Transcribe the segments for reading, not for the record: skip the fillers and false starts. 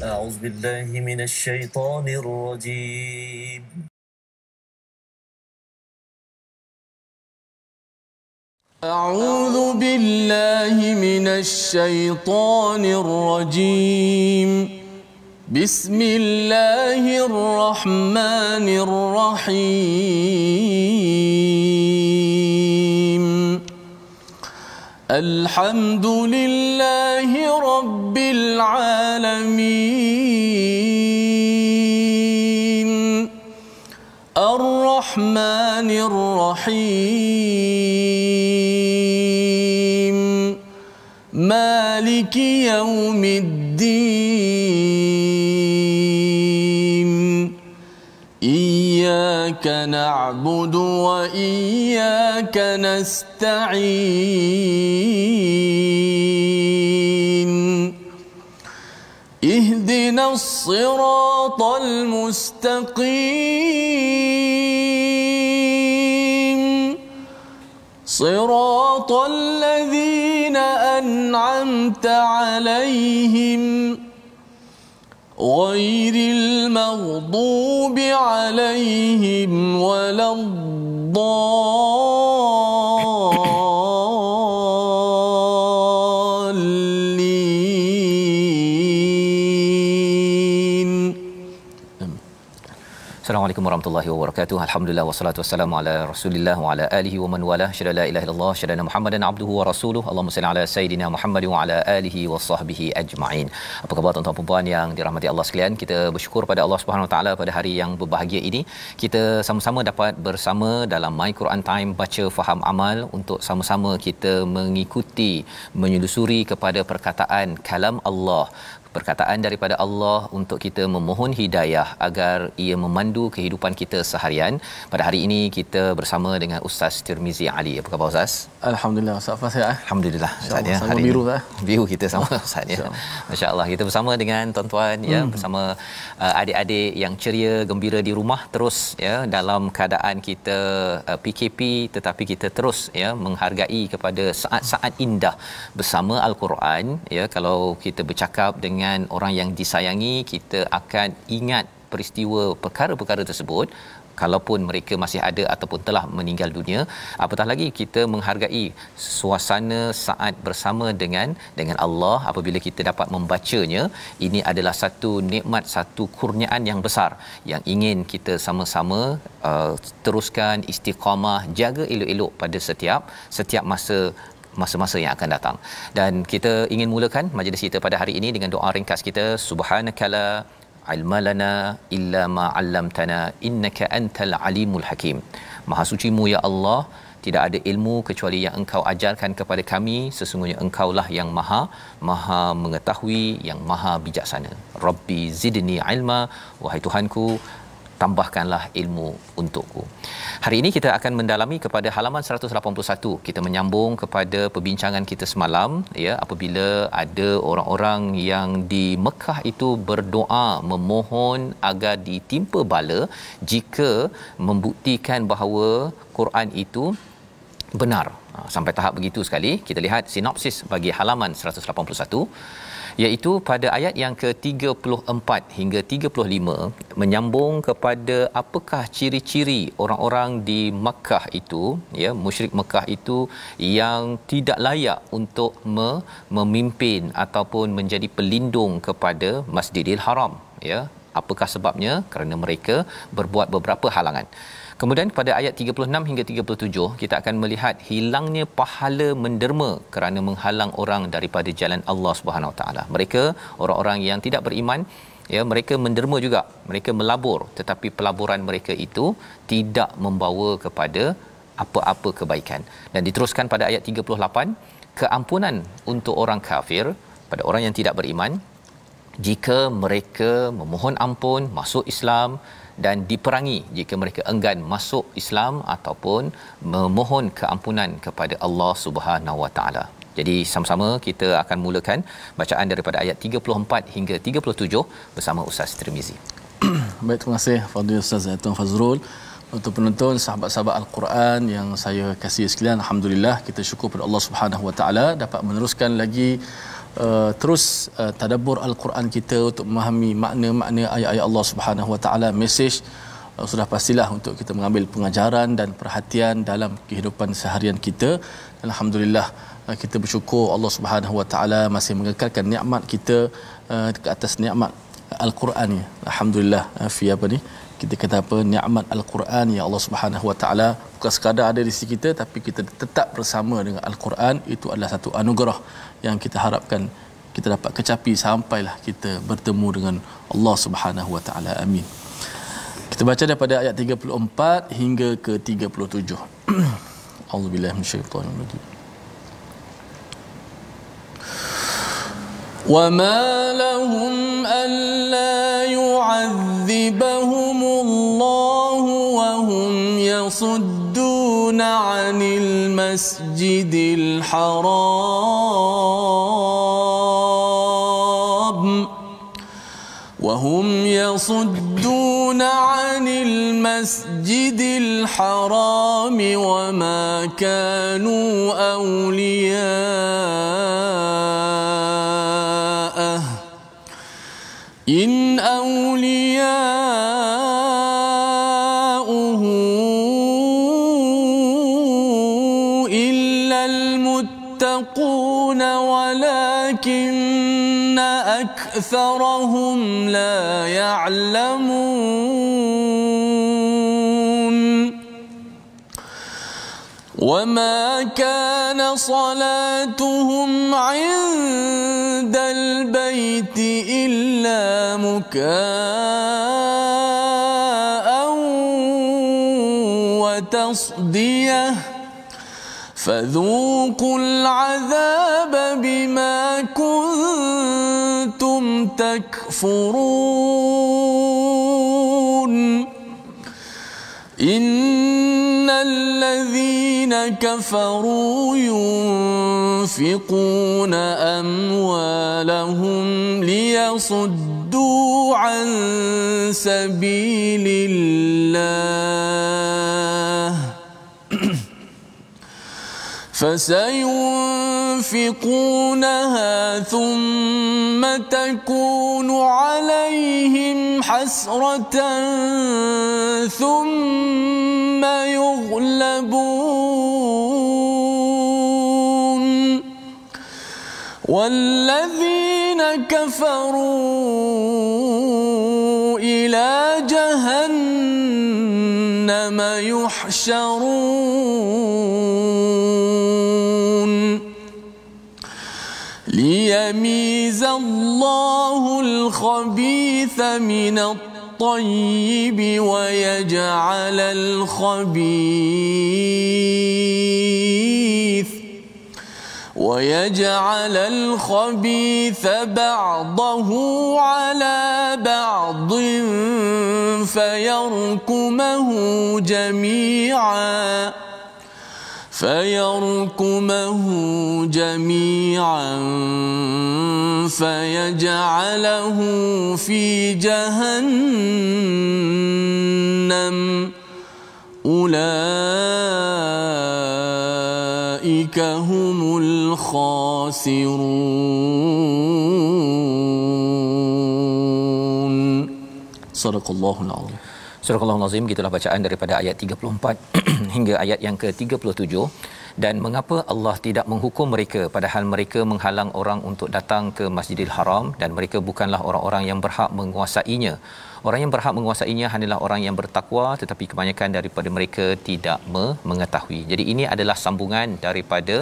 أعوذ بالله من الشيطان الرجيم. أعوذ بالله من الشيطان الرجيم. بسم الله الرحمن الرحيم. الحمد لله رب العالمين الرحمن الرحيم مالك يوم الدين إياك نعبد وإياك نستعين اهدنا الصراط المستقيم صراط الذين أنعمت عليهم غير المغضوب عليهم ولا الضالين. Assalamualaikum warahmatullahi wabarakatuh. Alhamdulillah wassalatu wassalamu ala Rasulillah wa ala alihi wa man walah. Syada la ilaha illallah, syada anna Muhammadan abduhu wa rasuluhu. Allahumma salli ala sayidina Muhammad wa ala alihi wa sahbihi ajma'in. Apa khabar tuan-tuan dan puan yang dirahmati Allah sekalian? Kita bersyukur pada Allah Subhanahu wa taala pada hari yang berbahagia ini. Kita sama-sama dapat bersama dalam My Quran Time baca faham amal untuk sama-sama kita mengikuti menyelusuri kepada perkataan kalam Allah, perkataan daripada Allah untuk kita memohon hidayah agar ia memandu kehidupan kita seharian. Pada hari ini kita bersama dengan Ustaz Tirmizi Ali. Apa khabar Ustaz? Alhamdulillah Ustaz Fazil. Alhamdulillah Ustaz ya. Sama biru dah. Biru kita sama Ustaz ya. Masya-Allah kita bersama dengan tuan-tuan ya, bersama adik-adik yang ceria gembira di rumah terus ya, dalam keadaan kita PKP tetapi kita terus ya menghargai kepada saat-saat indah bersama Al-Quran ya. Kalau kita bercakap dengan orang yang disayangi, kita akan ingat peristiwa perkara-perkara tersebut kalaupun mereka masih ada ataupun telah meninggal dunia. Apatah lagi kita menghargai suasana saat bersama dengan Allah apabila kita dapat membacanya. Ini adalah satu nikmat, satu kurniaan yang besar yang ingin kita sama-sama teruskan istiqamah, jaga elok-elok pada setiap masa-masa yang akan datang. Dan kita ingin mulakan majlis kita pada hari ini dengan doa ringkas kita. Subhanakala ilmalana illa ma 'allamtana innaka antal alimul hakim. Maha sucimu ya Allah, tidak ada ilmu kecuali yang engkau ajarkan kepada kami, sesungguhnya engkaulah yang maha mengetahui, yang maha bijaksana. Rabbi zidni ilma, wahai Tuhanku tambahkanlah ilmu untukku. Hari ini kita akan mendalami kepada halaman 181. Kita menyambung kepada perbincangan kita semalam ya, apabila ada orang-orang yang di Mekah itu berdoa memohon agar ditimpa bala jika membuktikan bahawa Quran itu benar. Sampai tahap begitu sekali. Kita lihat sinopsis bagi halaman 181, iaitu pada ayat yang ke-34 hingga 35 menyambung kepada apakah ciri-ciri orang-orang di Makkah itu ya, musyrik Makkah itu yang tidak layak untuk memimpin ataupun menjadi pelindung kepada Masjidil Haram ya. Apakah sebabnya? Kerana mereka berbuat beberapa halangan. Kemudian pada ayat 36 hingga 37 kita akan melihat hilangnya pahala menderma kerana menghalang orang daripada jalan Allah Subhanahu Wa Taala. Mereka orang-orang yang tidak beriman ya, mereka menderma juga, mereka melabur, tetapi pelaburan mereka itu tidak membawa kepada apa-apa kebaikan. Dan diteruskan pada ayat 38, keampunan untuk orang kafir, pada orang yang tidak beriman jika mereka memohon ampun masuk Islam, dan diperangi jika mereka enggan masuk Islam ataupun memohon keampunan kepada Allah Subhanahu Wa Taala. Jadi sama-sama kita akan mulakan bacaan daripada ayat 34 hingga 37 bersama Ustaz Tirmizi. Baik, terima kasih Fadil Ustaz Tuan Fazrul. Untuk penonton, sahabat-sahabat Al-Quran yang saya kasih sekalian, alhamdulillah kita syukur pada Allah Subhanahu Wa Taala dapat meneruskan lagi terus tadabbur al-Quran kita untuk memahami makna-makna ayat-ayat Allah Subhanahu Wa Taala, mesej sudah pastilah untuk kita mengambil pengajaran dan perhatian dalam kehidupan seharian kita. Alhamdulillah, kita bersyukur Allah Subhanahu Wa Taala masih mengekalkan nikmat kita ke atas nikmat al-Quran ni. Alhamdulillah, fi apa ni? Kita kata apa, nikmat al-Quran ya Allah Subhanahu Wa Taala bukan sekadar ada di sisi kita, tapi kita tetap bersama dengan al-Quran. Itu adalah satu anugerah yang kita harapkan kita dapat kecapi sampailah kita bertemu dengan Allah Subhanahu Wa Taala. Amin. Kita baca daripada ayat 34 hingga ke 37. Auzubillahi minasyaitanir rajim. وَمَا لَهُمْ أَلَّا يُعَذِّبَهُمُ اللَّهُ وَهُمْ يَصُدُّونَ عَنِ الْمَسْجِدِ الْحَرَامِ وَمَا كَانُوا أَوْلِيَاءَهُ إِنْ أَوْلِيَاؤُهُ إِلَّا الْمُتَّقُونَ وَلَكِنَّ أَكْثَرَهُمْ لَا يَعْلَمُونَ وَمَا كَانَ صَلَاتُهُمْ عِندَ الْبَيْتِ إِلَّا مُكَاءً وَتَصْدِيَةً فَذُوقُوا الْعَذَابَ بِمَا كُنتُمْ تَكْفُرُونَ إِنَّ الَّذِينَ كَفَرُوا يُنْفِقُونَ أَمْوَالَهُمْ لِيَصُدُّوا عَنْ سَبِيلِ اللَّهِ فسينفقونها ثم تكون عليهم حسرة ثم يغلبون والذين كفروا إلى جهنم يحشرون ليميز الله الخبيث من الطيب ويجعل الخبيث بعضه على بعض فيركمه جميعا فيجعله في جهنم أولئك هم الخاسرون. صدق الله العظيم. Surah Al-Azim, gitulah bacaan daripada ayat 34 hingga ayat yang ke-37. Dan mengapa Allah tidak menghukum mereka padahal mereka menghalang orang untuk datang ke Masjidil Haram dan mereka bukanlah orang-orang yang berhak menguasainya. Orang yang berhak menguasainya hanyalah orang yang bertakwa, tetapi kebanyakan daripada mereka tidak mengetahui. Jadi ini adalah sambungan daripada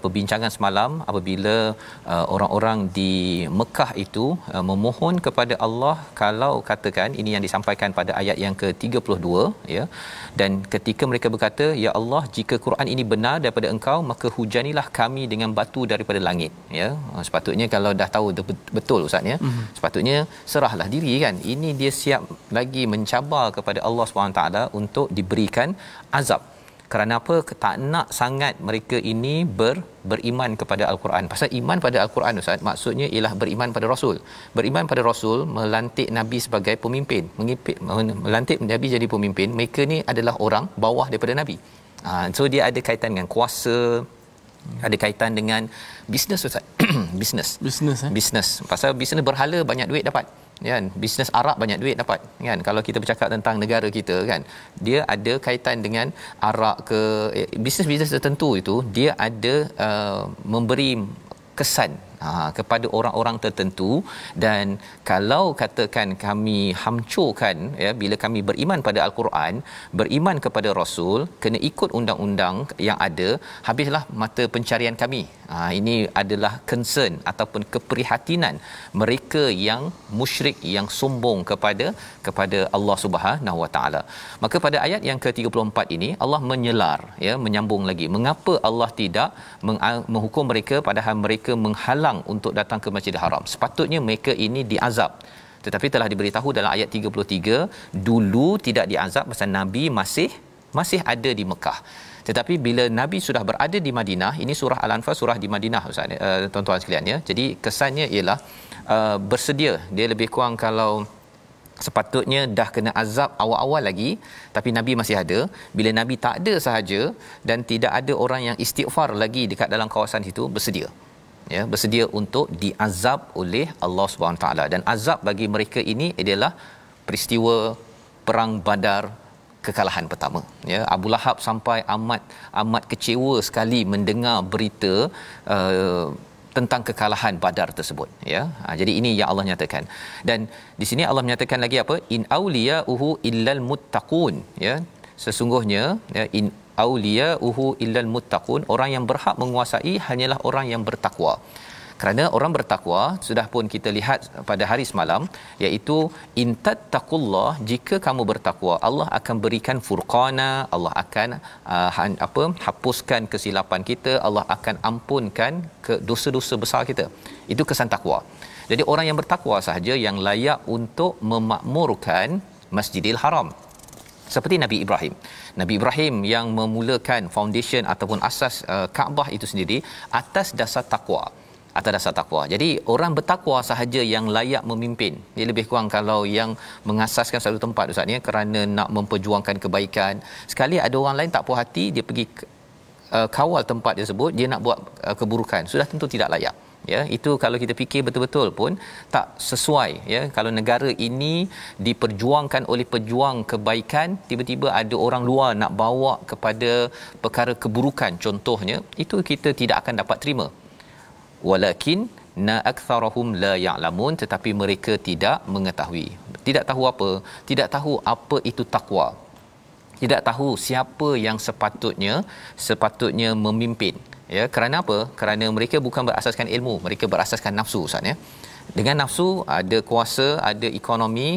perbincangan semalam apabila orang-orang di Mekah itu memohon kepada Allah, kalau katakan ini yang disampaikan pada ayat yang ke-32 ya. Dan ketika mereka berkata, ya Allah, jika Quran ini benar daripada Engkau, maka hujanilah kami dengan batu daripada langit ya. Sepatutnya kalau dah tahu betul ustaz ya, sepatutnya serahlah diri kan. Ini dia siap lagi mencabar kepada Allah SWT untuk diberikan azab. Kerana apa? Tak nak sangat mereka ini beriman kepada Al-Quran. Pasal iman pada Al-Quran ustaz, maksudnya ialah beriman pada Rasul. Beriman pada Rasul, melantik Nabi sebagai pemimpin, melantik Nabi jadi pemimpin. Mereka ni adalah orang bawah daripada Nabi. So dia ada kaitan dengan kuasa, ada kaitan dengan bisnes ustaz. Bisnes. Bisnes. Pasal bisnes berhala banyak duit dapat. Kan, bisnes arak banyak duit dapat kan. Kalau kita bercakap tentang negara kita kan, dia ada kaitan dengan arak ke bisnes-bisnes tertentu itu, dia ada memberi kesan kepada orang-orang tertentu. Dan kalau katakan kami hancurkan ya, bila kami beriman pada al-Quran, beriman kepada Rasul, kena ikut undang-undang yang ada, habislah mata pencarian kami. Ini adalah concern ataupun keprihatinan mereka yang musyrik, yang sombong kepada Allah Subhanahu Wa Taala. Maka pada ayat yang ke-34 ini Allah menyelar ya, menyambung lagi, mengapa Allah tidak menghukum mereka padahal mereka menghalang untuk datang ke Masjidil Haram. Sepatutnya mereka ini diazab, tetapi telah diberitahu dalam ayat 33 dulu tidak diazab pasal Nabi masih ada di Mekah. Tetapi bila Nabi sudah berada di Madinah, ini surah Al-Anfal, surah di Madinah Ustaz, tuan-tuan sekalian ya. Jadi kesannya ialah bersedia. Dia lebih kurang kalau sepatutnya dah kena azab awal-awal lagi, tapi Nabi masih ada. Bila Nabi tak ada sahaja dan tidak ada orang yang istighfar lagi dekat dalam kawasan itu, bersedia. Ya, bersedia untuk diazab oleh Allah Subhanahu taala. Dan azab bagi mereka ini adalah peristiwa perang Badar, kekalahan pertama ya. Abu Lahab sampai amat kecewa sekali mendengar berita tentang kekalahan Badar tersebut ya. Jadi ini yang Allah nyatakan. Dan di sini Allah menyatakan lagi apa? In auliya'uhu illal muttaqun ya. Sesungguhnya ya, in auliya'uhu illal muttaqun, orang yang berhak menguasai hanyalah orang yang bertakwa. Kerana orang bertakwa, sudah pun kita lihat pada hari semalam, iaitu intattaqullah, jika kamu bertakwa, Allah akan berikan furqana, Allah akan hapuskan kesilapan kita, Allah akan ampunkan dosa-dosa besar kita. Itu kesan takwa. Jadi orang yang bertakwa sahaja yang layak untuk memakmurkan Masjidil Haram. Seperti Nabi Ibrahim. Nabi Ibrahim yang memulakan foundation ataupun asas Kaabah itu sendiri atas dasar takwa. Jadi orang bertakwa sahaja yang layak memimpin. Dia lebih kurang kalau yang mengasaskan satu tempat Ustaz ni kerana nak memperjuangkan kebaikan. Sekali ada orang lain tak puas hati, dia pergi kawal tempat tersebut, dia nak buat keburukan. Sudah tentu tidak layak. Ya, itu kalau kita fikir betul-betul pun tak sesuai ya. Kalau negara ini diperjuangkan oleh pejuang kebaikan, tiba-tiba ada orang luar nak bawa kepada perkara keburukan contohnya, itu kita tidak akan dapat terima. Walakin na aktsarahum la ya'lamun, tetapi mereka tidak mengetahui. Tidak tahu apa? Tidak tahu apa itu takwa. Tidak tahu siapa yang sepatutnya memimpin. Ya, kerana apa? Kerana mereka bukan berasaskan ilmu, mereka berasaskan nafsu Ustaz ya. Dengan nafsu, ada kuasa, ada ekonomi.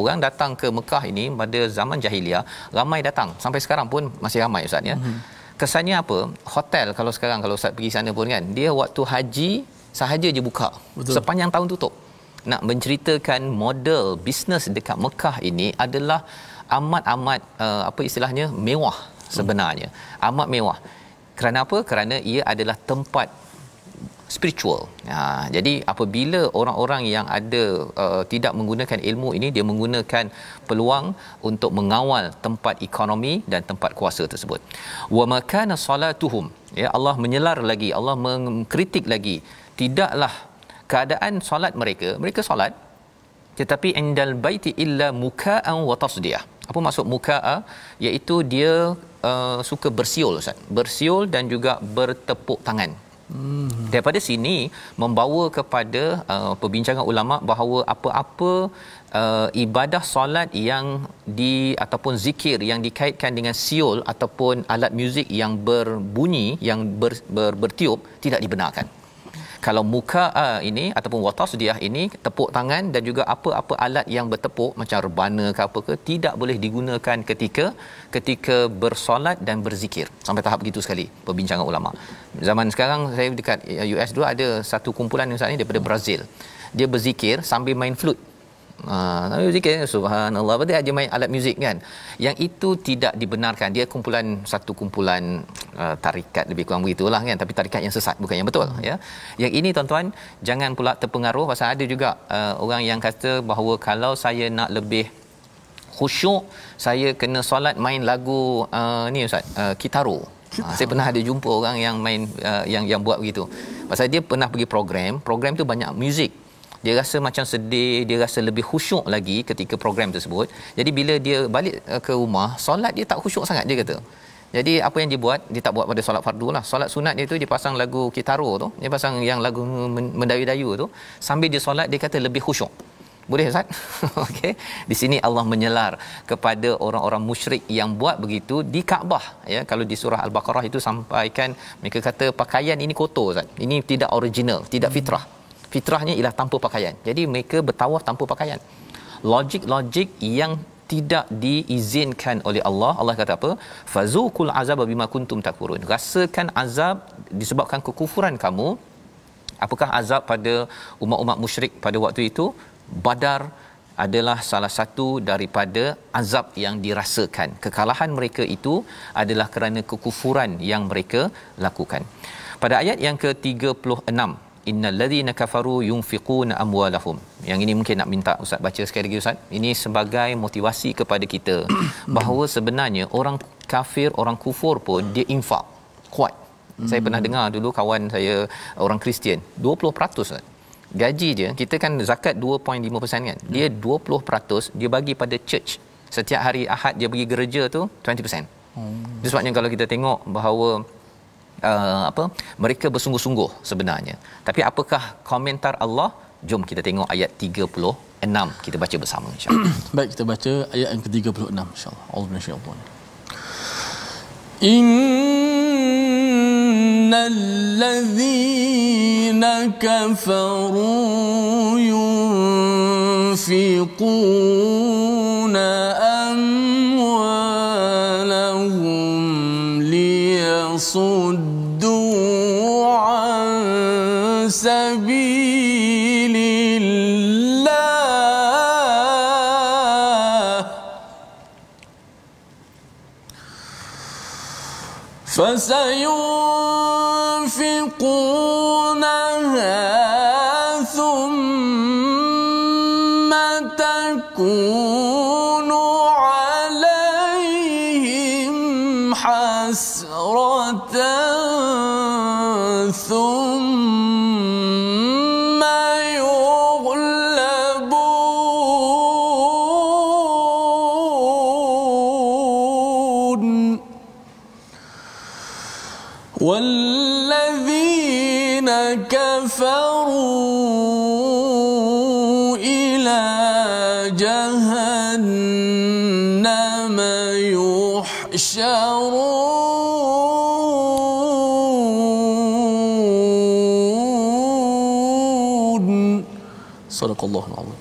Orang datang ke Mekah ini pada zaman jahiliah ramai datang, sampai sekarang pun masih ramai Ustaz ya. Kesannya apa? Hotel kalau sekarang, kalau Ustaz pergi sana pun kan, dia waktu haji sahaja je buka. Betul. Sepanjang tahun tutup. Nak menceritakan model bisnes dekat Mekah ini adalah amat apa istilahnya, mewah sebenarnya. Amat mewah. Kerana apa? Kerana ia adalah tempat spiritual. Jadi apabila orang-orang yang ada tidak menggunakan ilmu ini, dia menggunakan peluang untuk mengawal tempat ekonomi dan tempat kuasa tersebut. Wa makana salatuhum, ya, Allah menyelar lagi, Allah mengkritik lagi, tidaklah keadaan solat mereka solat tetapi indal baiti illa muka'an wa tasdiyah. Apa maksud muka'a? Iaitu dia suka bersiul Ustaz. Bersiul dan juga bertepuk tangan. Daripada sini membawa kepada perbincangan ulama bahawa apa-apa ibadah solat yang ataupun zikir yang dikaitkan dengan siul ataupun alat muzik yang berbunyi, yang bertiup, tidak dibenarkan. Kalau muka'a ini ataupun watasdiyah ini, tepuk tangan dan juga apa-apa alat yang bertepuk macam rebana ke apa ke, tidak boleh digunakan ketika bersolat dan berzikir. Sampai tahap begitu sekali perbincangan ulama. Zaman sekarang saya dekat US dulu ada satu kumpulan Ustaz ni daripada Brazil. Dia berzikir sambil main flute. Sambil berzikir subhanallah, betul aja main alat muzik kan. Yang itu tidak dibenarkan. Dia satu kumpulan tarikat lebih kurang begitulah kan, tapi tarikat yang sesat, bukan yang betul ya. Yang ini tuan-tuan jangan pula terpengaruh, pasal ada juga orang yang kata bahawa kalau saya nak lebih khusyuk, saya kena solat main lagu ni Ustaz, kitaro. Saya pernah ada jumpa orang yang main yang buat begitu. Pasal dia pernah pergi program tu banyak muzik. Dia rasa macam sedih, dia rasa lebih khusyuk lagi ketika program tersebut. Jadi bila dia balik ke rumah, solat dia tak khusyuk sangat, dia kata. Jadi apa yang dia buat, dia tak buat pada solat fardu lah. Solat sunat dia tu dia pasang lagu Kitaro tu, dia pasang yang lagu mendayu-dayu tu, sambil dia solat dia kata lebih khusyuk. Boleh Ustaz? Okey. Di sini Allah menyelar kepada orang-orang musyrik yang buat begitu di Kaabah, ya. Kalau di surah Al-Baqarah itu sampaikan mereka kata pakaian ini kotor Ustaz. Ini tidak original, tidak fitrah. Fitrahnya ialah tanpa pakaian. Jadi mereka bertawaf tanpa pakaian. Logik yang tidak diizinkan oleh Allah. Allah kata apa? Fazuqul azab bima kuntum takfurun. Rasakan azab disebabkan kekufuran kamu. Apakah azab pada umat-umat musyrik pada waktu itu? Badar adalah salah satu daripada azab yang dirasakan. Kekalahan mereka itu adalah kerana kekufuran yang mereka lakukan. Pada ayat yang ke-36, innal ladzina kafaru yunfiquna amwalahum. Yang ini mungkin nak minta Ustaz baca sekali lagi Ustaz. Ini sebagai motivasi kepada kita bahawa sebenarnya orang kafir, orang kufur pun dia infak kuat. Saya pernah dengar dulu kawan saya orang Kristian, 20% Ustaz. Gaji dia, kita kan zakat 2.5% kan. Dia 20% dia bagi pada church. Setiap hari Ahad dia pergi gereja tu 20%. Itu sebabnya kalau kita tengok bahawa mereka bersungguh-sungguh sebenarnya. Tapi apakah komentar Allah? Jom kita tengok ayat 36. Kita baca bersama insya-Allah. Baik, kita baca ayat yang ke-36 insya-Allah. Auzubillahi innal ladzina kafaru yunfiquna amwalahum liyasuddu an sabilillah fasayunfiqunaha thumma takunu alaihim hasratan thumma yughlabun والذين كفروا إلى جهنم يحشرون صدق الله العظيم.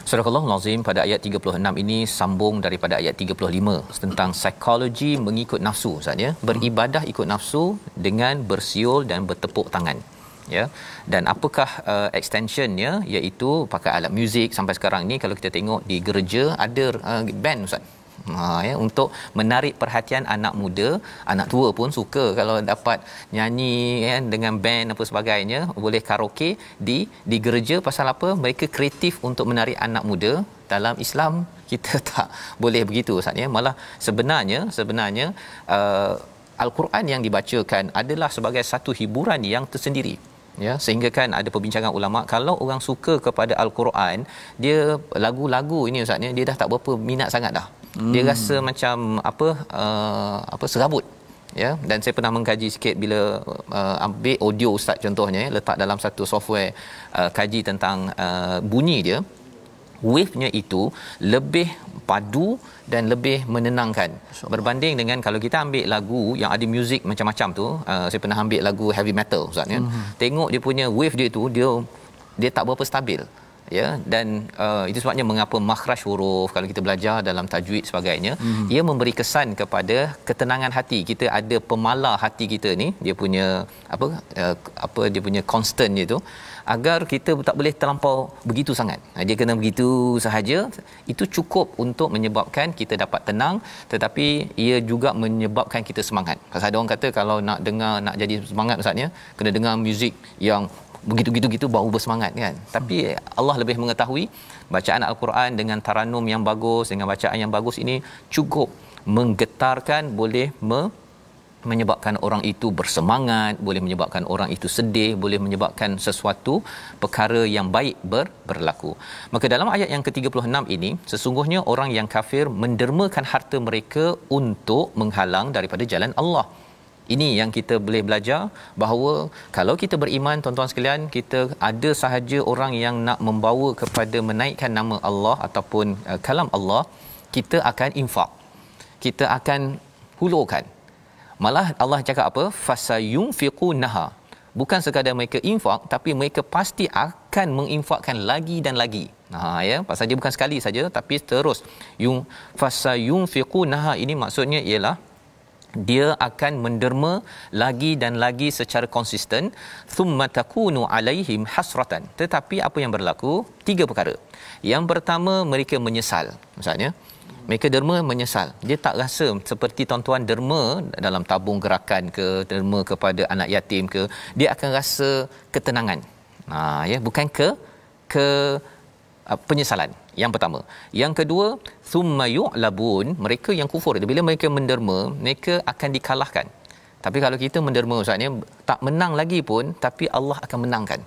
Surah Al-Azim pada ayat 36 ini sambung daripada ayat 35 tentang psikologi mengikut nafsu Ustaz ya. Beribadah ikut nafsu dengan bersiul dan bertepuk tangan. Ya. Dan apakah extensionnya, iaitu pakai alat muzik. Sampai sekarang ni kalau kita tengok di gereja ada band Ustaz. Ya, untuk menarik perhatian anak muda, anak tua pun suka kalau dapat nyanyi ya, dengan band apa sebagainya, boleh karaoke di gereja. Pasal apa? Mereka kreatif untuk menarik anak muda. Dalam Islam kita tak boleh begitu Ustaz ya. Malah sebenarnya Al-Quran yang dibacakan adalah sebagai satu hiburan yang tersendiri. Ya, sehingga kan ada perbincangan ulama, kalau orang suka kepada Al-Quran, dia lagu-lagu ini Ustaz ya, dia dah tak berapa minat sangat dah. Dia rasa macam serabut. Ya, dan saya pernah mengkaji sikit bila ambil audio Ustaz contohnya ya, letak dalam satu software kaji tentang bunyi dia, wave-nya itu lebih padu dan lebih menenangkan berbanding dengan kalau kita ambil lagu yang ada muzik macam-macam tu. Saya pernah ambil lagu heavy metal Ustaz ya. Tengok dia punya wave dia tu, dia tak berapa stabil. Ya, dan itu sebabnya mengapa makhraj huruf kalau kita belajar dalam tajwid sebagainya, ia memberi kesan kepada ketenangan hati. Kita ada pemala hati kita ni, dia punya dia punya constant dia tu, agar kita tak boleh terlampau begitu sangat. Dia kena begitu sahaja. Itu cukup untuk menyebabkan kita dapat tenang, tetapi ia juga menyebabkan kita semangat. Pasal ada orang kata kalau nak dengar, nak jadi semangat Ustaz ya, kena dengar muzik yang begitu baru bersemangat kan. Tapi Allah lebih mengetahui bacaan Al-Quran dengan taranum yang bagus, dengan bacaan yang bagus ini cukup menggetarkan, boleh menyebabkan orang itu bersemangat, boleh menyebabkan orang itu sedih, boleh menyebabkan sesuatu perkara yang baik berlaku. Maka dalam ayat yang ke-36 ini, sesungguhnya orang yang kafir mendermakan harta mereka untuk menghalang daripada jalan Allah. Ini yang kita boleh belajar bahawa kalau kita beriman, tuan-tuan sekalian, kita ada sahaja orang yang nak membawa kepada menaikkan nama Allah ataupun kalam Allah, kita akan infak. Kita akan hulurkan. Malah Allah cakap apa? Fasayunfiqunaha. Bukan sekadar mereka infak, tapi mereka pasti akan menginfakkan lagi dan lagi. Ya, pasal dia bukan sekali saja tapi terus. Fasayunfiqunaha ini maksudnya ialah dia akan menderma lagi dan lagi secara konsisten. Thumma takunu alaihim hasratan. Tetapi apa yang berlaku? 3 perkara. Yang pertama, mereka menyesal. Misalnya mereka derma menyesal. Dia tak rasa seperti tuan-tuan derma dalam tabung gerakan ke, derma kepada anak yatim ke, dia akan rasa ketenangan. Ya, bukan ke penyesalan. Yang pertama. Yang kedua, thumma yu'labun, mereka yang kufur, bila mereka menderma, mereka akan dikalahkan. Tapi kalau kita menderma, maksudnya tak menang lagi pun, tapi Allah akan menangkan.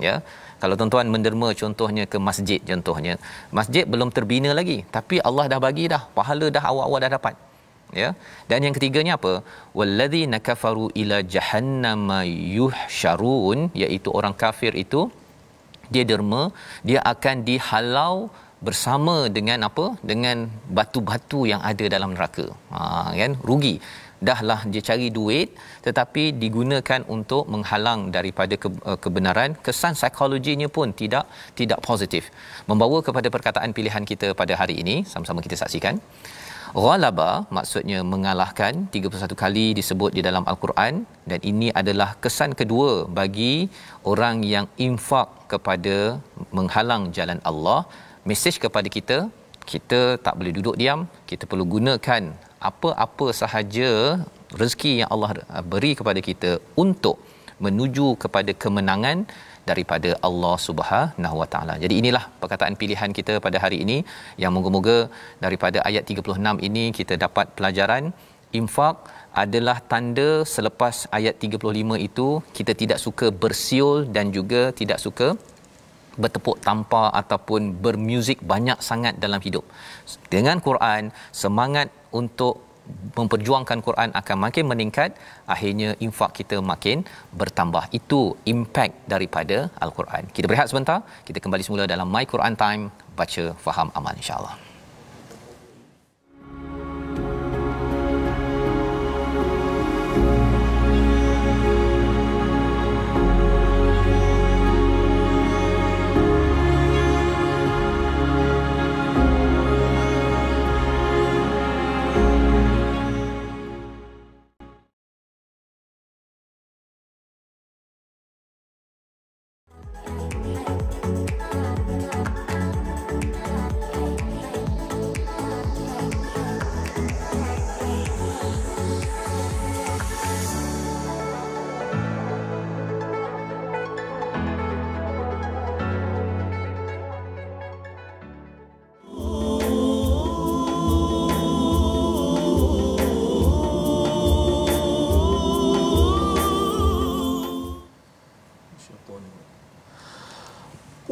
Ya. Kalau tuan-tuan menderma contohnya ke masjid, contohnya masjid belum terbina lagi, tapi Allah dah bagi dah, pahala dah awal-awal dah dapat. Ya. Dan yang ketiganya apa? Walladzina kafaru ila jahannama yuhsyarun, iaitu orang kafir itu dia derma, dia akan dihalau bersama dengan apa? Dengan batu-batu yang ada dalam neraka. Kan? Rugi. Dahlah dia cari duit tetapi digunakan untuk menghalang daripada kebenaran. Kesan psikologinya pun tidak positif. Membawa kepada perkataan pilihan kita pada hari ini, sama-sama kita saksikan. Ghalaba maksudnya mengalahkan, 31 kali disebut di dalam Al-Quran, dan ini adalah kesan kedua bagi orang yang infak kepada menghalang jalan Allah. Mesej kepada kita, kita tak boleh duduk diam, kita perlu gunakan apa-apa sahaja rezeki yang Allah beri kepada kita untuk menuju kepada kemenangan daripada Allah Subhanahu Wa Taala. Jadi inilah perkataan pilihan kita pada hari ini, yang moga-moga daripada ayat 36 ini kita dapat pelajaran infak adalah tanda selepas ayat 35 itu kita tidak suka bersiul dan juga tidak suka bertepuk tampar ataupun bermuzik banyak sangat dalam hidup. Dengan Quran, semangat untuk memperjuangkan Quran akan makin meningkat, akhirnya infak kita makin bertambah. Itu impact daripada Al-Quran. Kita berehat sebentar, kita kembali semula dalam My Quran Time, baca, faham, amal, insya-Allah.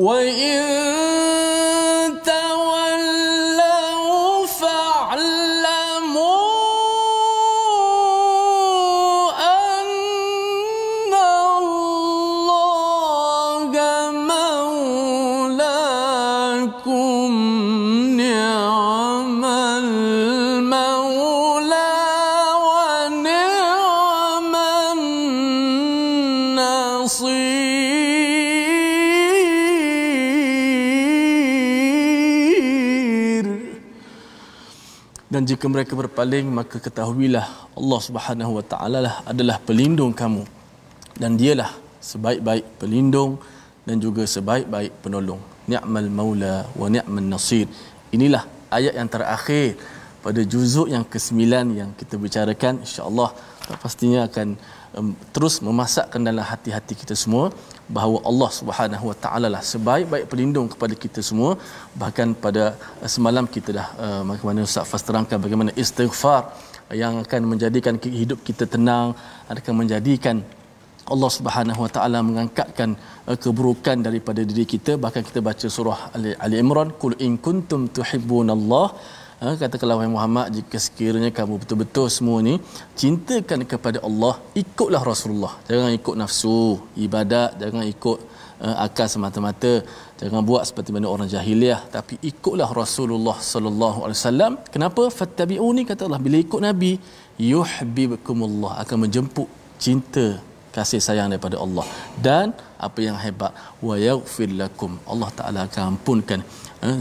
وَإِن تَوَلَّوْا فَاعْلَمُوا أَنَّ اللَّهَ مَوْلَاكُمْ نِعْمَ الْمَوْلَى وَنِعْمَ النَّصِيرُ. Dan jika mereka berpaling, maka ketahuilah Allah Subhanahu Wa Taala lah adalah pelindung kamu, dan dialah sebaik-baik pelindung dan juga sebaik-baik penolong. Ni'mal maula wa ni'man nasir. Inilah ayat yang terakhir pada juzuk yang ke-9 yang kita bicarakan. Insya-Allah pastinya akan terus memasakkan dalam hati-hati kita semua bahawa Allah Subhanahu Wa Taala lah sebaik-baik pelindung kepada kita semua. Bahkan pada semalam kita dah bagaimana Ustaz Fas terangkan bagaimana istighfar yang akan menjadikan hidup kita tenang, akan menjadikan Allah Subhanahu Wa Taala mengangkatkan keburukan daripada diri kita. Bahkan kita baca surah Ali Imran, qul in kuntum tuhibbunallah, katakanlah wahai Muhammad, jika sekiranya kamu betul-betul semua ni cintakan kepada Allah, ikutlah Rasulullah. Jangan ikut nafsu ibadat, jangan ikut akal semata-mata, jangan buat seperti mana orang jahiliah, tapi ikutlah Rasulullah sallallahu alaihi wasallam. Kenapa? Fattabi'uni, kata Allah, bila ikut Nabi, yuhibbukumullah, akan menjemput cinta kasih sayang daripada Allah. Dan apa yang hebat, wa yaghfir lakum, Allah Taala akan ampunkan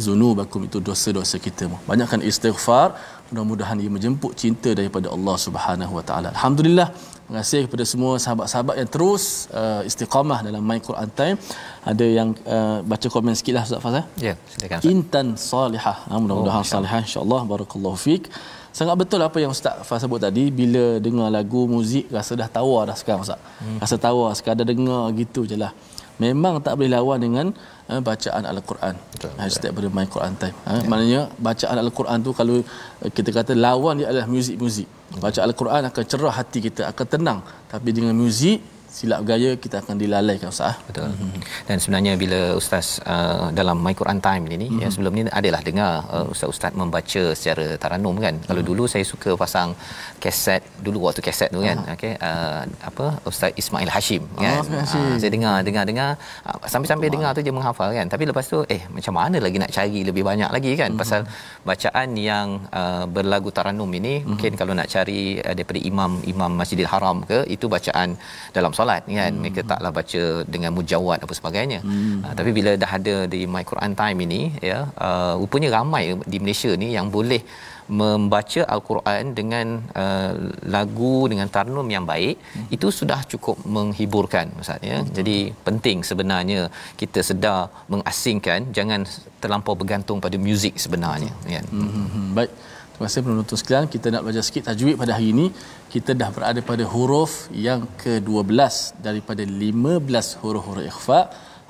zunubakum, itu dosa-dosa kita. Banyakkan istighfar, mudah-mudahan ia menjemput cinta daripada Allah Subhanahu Wa Taala. Alhamdulillah, terima kasih kepada semua sahabat-sahabat yang terus istiqamah dalam My Quran Time. Ada yang baca komen sikitlah Ustaz Fazal. Ya, silakan. Intan salihah, mudah-mudahan salihah insya-Allah. Barakallahu fiik. Sangat betul apa yang Ustaz Faz sebut tadi, bila dengar lagu muzik rasa dah tawar dah sekarang Ustaz. Rasa tawar sekadar dengar gitu je lah. Memang tak boleh lawan dengan bacaan Al-Quran. Setiap pada My Quran Time. Maknanya bacaan Al-Quran tu, kalau kita kata lawan dia adalah muzik-muzik. Baca Al-Quran akan cerah hati kita, akan tenang. Tapi dengan muzik, silap gaya, kita akan dilalaikan Ustaz. Betul. Dan sebenarnya bila Ustaz dalam My Quran Time ini ya, sebelum ni adalah dengar ustaz-ustaz membaca secara taranum kan. Kalau dulu saya suka pasang kaset, dulu waktu kaset tu kan, okey, apa, Ustaz Ismail Hashim kan. Saya dengar sampai dengar tu je menghafal kan. Tapi lepas tu macam mana lagi nak cari lebih banyak lagi kan, pasal bacaan yang berlagu taranum ini mungkin kalau nak cari daripada imam Masjidil Haram ke, itu bacaan dalam solat kan, mereka taklah baca dengan mujawad apa sebagainya. Tapi bila dah ada di My Quran Time ini ya, rupanya ramai di Malaysia ni yang boleh membaca Al-Quran dengan lagu, dengan tarnum yang baik. Itu sudah cukup menghiburkan Ustaz ya. Jadi penting sebenarnya kita sedar mengasingkan, jangan terlampau bergantung pada muzik sebenarnya kan. Baik. Terima kasih penonton sekalian. Kita nak belajar sikit tajwid pada hari ini. Kita dah berada pada huruf yang ke-12 daripada 15 huruf-huruf ikhfa.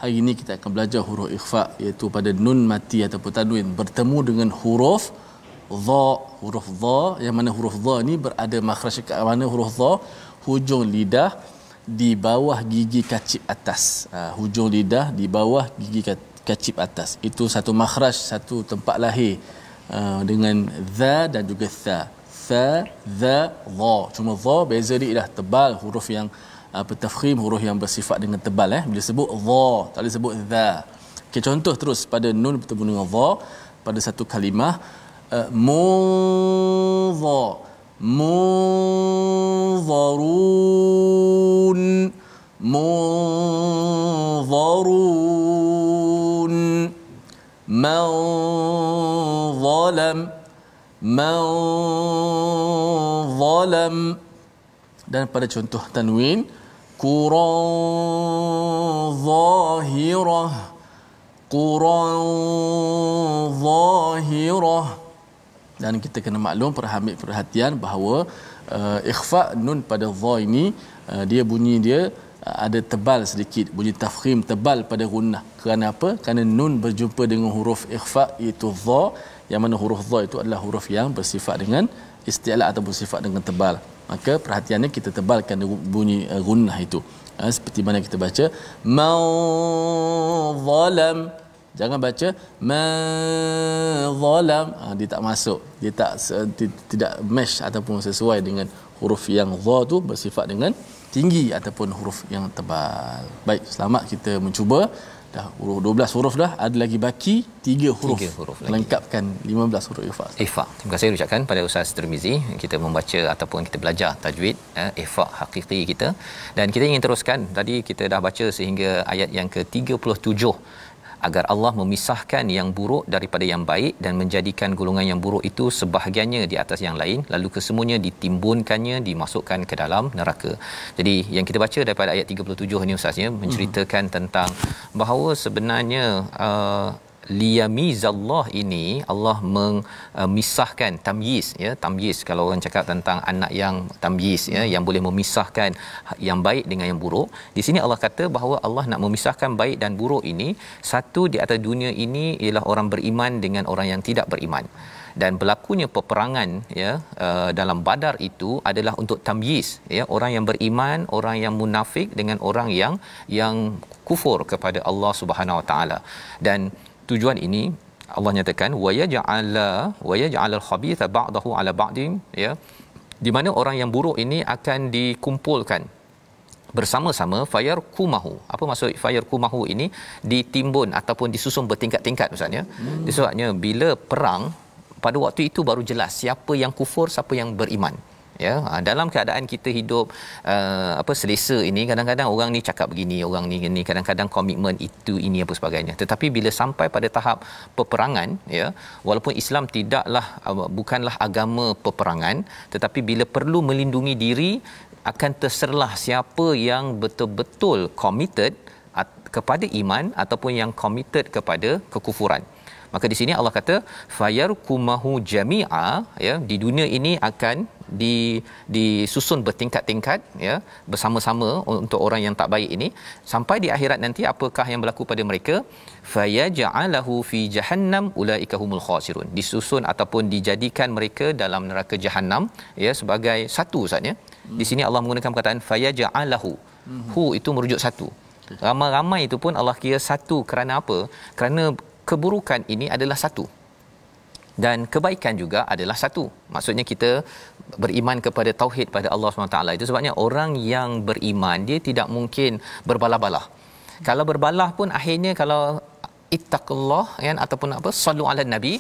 Hari ini kita akan belajar huruf ikhfa, iaitu pada nun mati ataupun tanwin bertemu dengan huruf dha. Huruf dha, yang mana huruf dha ni berada makhraj kat mana huruf dha? Hujung lidah di bawah gigi kacip atas. Hujung lidah di bawah gigi kacip atas. Itu satu makhraj, satu tempat lahir. Dengan za dan juga tha. Tha, za, dha. Cuma dha beza dia dah tebal, huruf yang tafkhim, huruf yang bersifat dengan tebal bila sebut dha, tak boleh sebut za. Okey, contoh terus pada nun bertemu dengan dha pada satu kalimah, mudha, mudharun, mudharun, man zalam, man zalam. Dan pada contoh tanwin, quran zahirah, quran zahirah. Dan kita kena maklum, ambil perhatian bahawa ikhfa nun pada dha ini, dia bunyi dia ada tebal sedikit, bunyi tafkhim tebal pada gunnah. Kerana apa? Kerana nun berjumpa dengan huruf ikhfa iaitu dha, yang mana huruf dha itu adalah huruf yang bersifat dengan isti'la atau bersifat dengan tebal. Maka perhatiannya kita tebalkan bunyi gunnah itu. Seperti mana kita baca man zalam, jangan baca man zalam. Dia tak masuk, dia tidak match ataupun sesuai dengan huruf yang dha tu bersifat dengan tinggi ataupun huruf yang tebal. Baik, selamat kita mencuba. Dah 12 huruf dah, ada lagi baki 3 huruf melengkapkan 15 huruf ikhfa. Terima kasih ucapkan pada Ustaz Tirmizi. Kita membaca ataupun kita belajar tajwid ikhfa hakiki kita, dan kita ingin teruskan. Tadi kita dah baca sehingga ayat yang ke-37, agar Allah memisahkan yang buruk daripada yang baik dan menjadikan golongan yang buruk itu sebahagiannya di atas yang lain, lalu kesemuanya ditimbunkannya, dimasukkan ke dalam neraka. Jadi yang kita baca daripada ayat 37 ni Ustaz ya, menceritakan tentang bahawa sebenarnya liyamizallah ini, Allah memisahkan tamyiz ya. Tamyiz, kalau orang cakap tentang anak yang tamyiz ya, yang boleh memisahkan yang baik dengan yang buruk. Di sini Allah kata bahawa Allah nak memisahkan baik dan buruk ini. Satu di atas dunia ini ialah orang beriman dengan orang yang tidak beriman. dan berlakunya peperangan ya dalam Badar itu adalah untuk tamyiz ya, orang yang beriman, orang yang munafik dengan orang yang kufur kepada Allah Subhanahu Wa Taala. Dan tujuan ini Allah nyatakan wa yaj'alal khabitha ba'dahu 'ala ba'din ya, di mana orang yang buruk ini akan dikumpulkan bersama-sama, fayarkumahu. Apa maksud fayarkumahu ini? Ditimbun ataupun disusun bertingkat-tingkat ustaz ya. Sebabnya bila perang pada waktu itu baru jelas siapa yang kufur, siapa yang beriman. Ya, dalam keadaan kita hidup selesa ini, kadang-kadang orang ni cakap begini, orang ni kadang-kadang komitmen itu ini apa sebagainya. Tetapi bila sampai pada tahap peperangan ya, walaupun Islam bukanlah agama peperangan, tetapi bila perlu melindungi diri, akan terserlah siapa yang betul-betul committed kepada iman ataupun yang committed kepada kekufuran. Maka di sini Allah kata fayarkumahu jami'a ya, di dunia ini akan disusun bertingkat-tingkat ya, bersama-sama untuk orang yang tak baik ini, sampai di akhirat nanti apakah yang berlaku pada mereka? Fayaj'alahu fi jahannam ulaika humul khasirun. Disusun ataupun dijadikan mereka dalam neraka Jahannam ya, sebagai satu ustaz ya. Di sini Allah menggunakan perkataan fayaj'alahu. Hu itu merujuk satu. Ramai-ramai itu pun Allah kira satu kerana apa? Kerana keburukan ini adalah satu dan kebaikan juga adalah satu. Maksudnya kita beriman kepada tauhid pada Allah SWT. Itu sebabnya orang yang beriman dia tidak mungkin berbalah-balah. Kalau berbalah pun akhirnya kalau ittaqullah kan, ataupun sallu ala nabi,